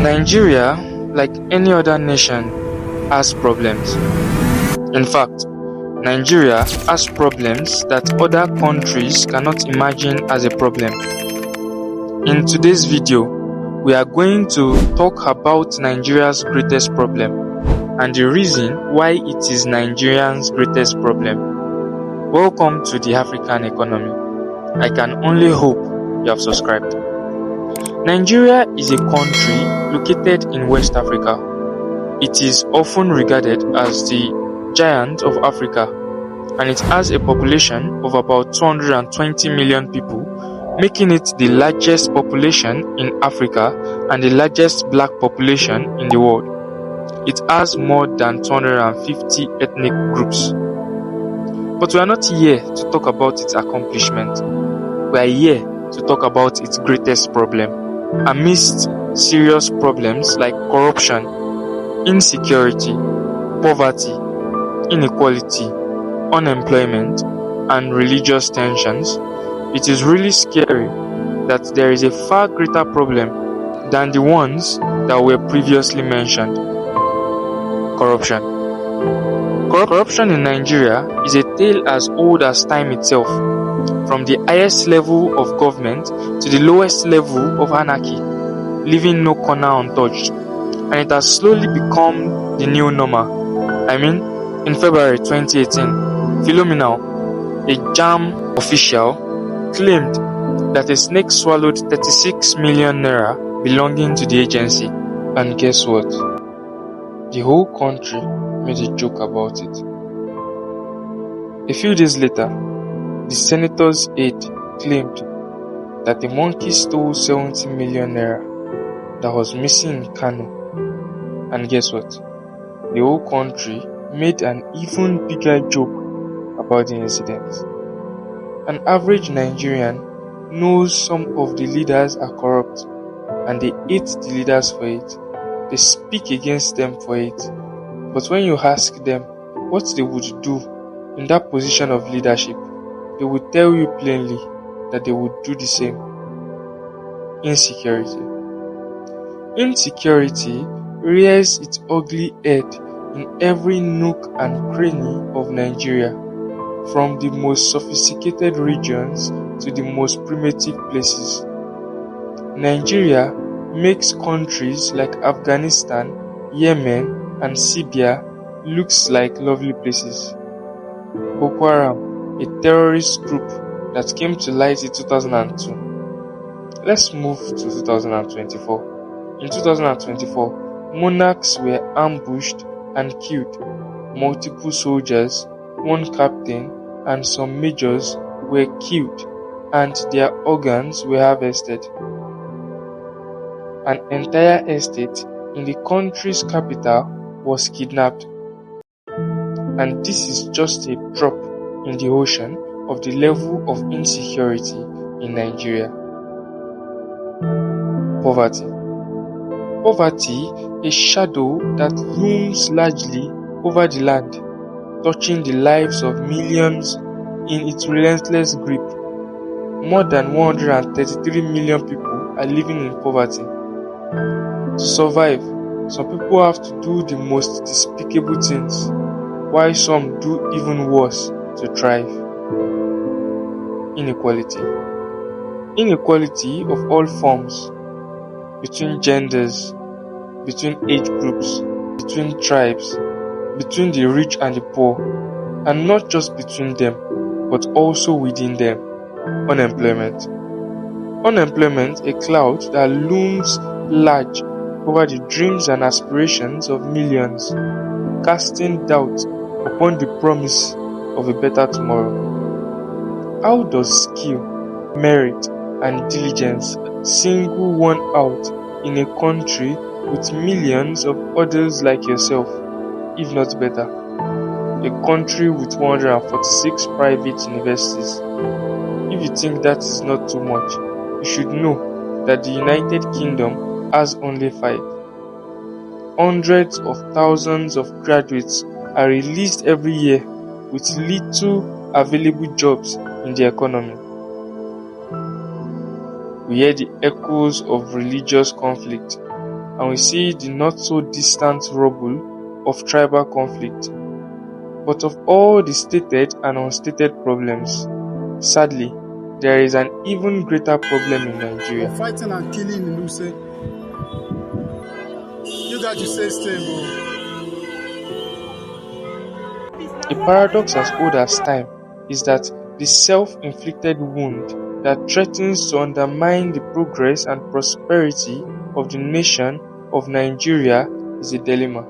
Nigeria, like any other nation, has problems. In fact, Nigeria has problems that other countries cannot imagine as a problem. In today's video, we are going to talk about Nigeria's greatest problem and the reason why it is Nigerians' greatest problem. Welcome to the African economy. I can only hope you have subscribed. Nigeria is a country located in West Africa. It is often regarded as the giant of Africa, and it has a population of about 220 million people, making it the largest population in Africa and the largest black population in the world. It has more than 250 ethnic groups. But we are not here to talk about its accomplishment. We are here to talk about its greatest problem. Amidst serious problems like corruption, insecurity, poverty, inequality, unemployment, and religious tensions, it is really scary that there is a far greater problem than the ones that were previously mentioned. Corruption. Corruption in Nigeria is a tale as old as time itself, from the highest level of government to the lowest level of anarchy, leaving no corner untouched, and it has slowly become the new normal. In February 2018, Philomena, a JAM official, claimed that a snake swallowed 36 million naira belonging to the agency. And guess what? The whole country made a joke about it. A few days later, the senator's aide claimed that the monkey stole 70 million naira that was missing in Kano. And guess what? The whole country made an even bigger joke about the incident. An average Nigerian knows some of the leaders are corrupt and they hate the leaders for it. They speak against them for it. But when you ask them what they would do in that position of leadership, they would tell you plainly that they would do the same. Insecurity. Insecurity rears its ugly head in every nook and cranny of Nigeria, from the most sophisticated regions to the most primitive places. Nigeria makes countries like Afghanistan, Yemen, and Libya looks like lovely places. Boko Haram, a terrorist group that came to light in 2002. Let's move to 2024. In 2024, monarchs were ambushed and killed. Multiple soldiers, one captain, and some majors were killed, and their organs were harvested. An entire estate in the country's capital was kidnapped. And this is just a drop in the ocean of the level of insecurity in Nigeria. Poverty. Poverty, a shadow that looms largely over the land, touching the lives of millions in its relentless grip. More than 133 million people are living in poverty. To survive, some people have to do the most despicable things, while some do even worse to thrive. Inequality. Inequality of all forms, between genders, between age groups, between tribes, between the rich and the poor, and not just between them, but also within them. Unemployment. Unemployment, a cloud that looms large over the dreams and aspirations of millions, casting doubt upon the promise of a better tomorrow. How does skill, merit, and diligence single one out in a country with millions of others like yourself, if not better? A country with 146 private universities. If you think that is not too much, you should know that the United Kingdom has only 5. Hundreds of thousands of graduates are released every year with little available jobs in the economy. We hear the echoes of religious conflict, and we see the not so distant rubble of tribal conflict. But of all the stated and unstated problems, sadly, there is an even greater problem in Nigeria. Fighting and killing in Luse. You got to stay stable. A paradox as old as time is that the self-inflicted wound that threatens to undermine the progress and prosperity of the nation of Nigeria is a dilemma.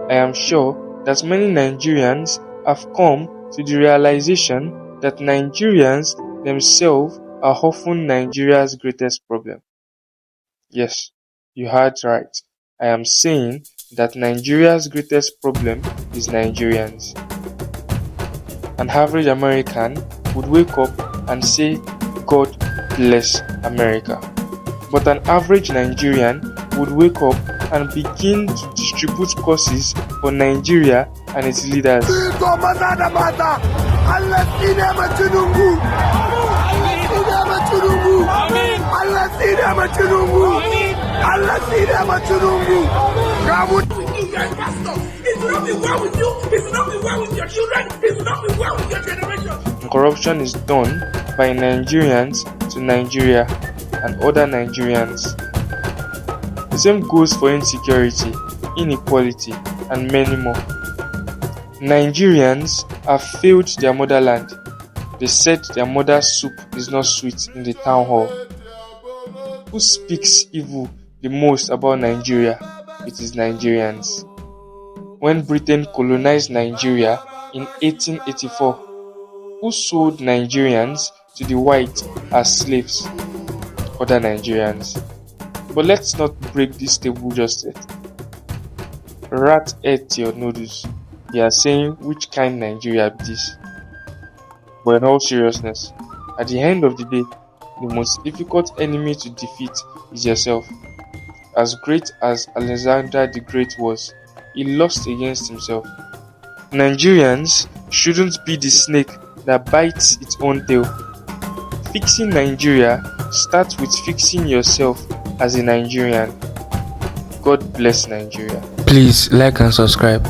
I am sure that many Nigerians have come to the realization that Nigerians themselves are often Nigeria's greatest problem. Yes, you heard right. I am saying that Nigeria's greatest problem is Nigerians. An average American would wake up and say, God bless America. But an average Nigerian would wake up and begin to distribute courses for Nigeria and its leaders. Corruption is done by Nigerians to Nigeria and other Nigerians. The same goes for insecurity, inequality, and many more. Nigerians have failed their motherland. They said their mother's soup is not sweet in the town hall. Who speaks evil the most about Nigeria? It is Nigerians. When Britain colonized Nigeria in 1884, who sold Nigerians to the whites as slaves? Other Nigerians. But let's not break this table just yet. Rat ate your noodles. They are saying which kind Nigeria be this. But in all seriousness, at the end of the day, the most difficult enemy to defeat is yourself. As great as Alexander the Great was, he lost against himself. Nigerians shouldn't be the snake that bites its own tail. Fixing Nigeria starts with fixing yourself as a Nigerian. God bless Nigeria. Please like and subscribe.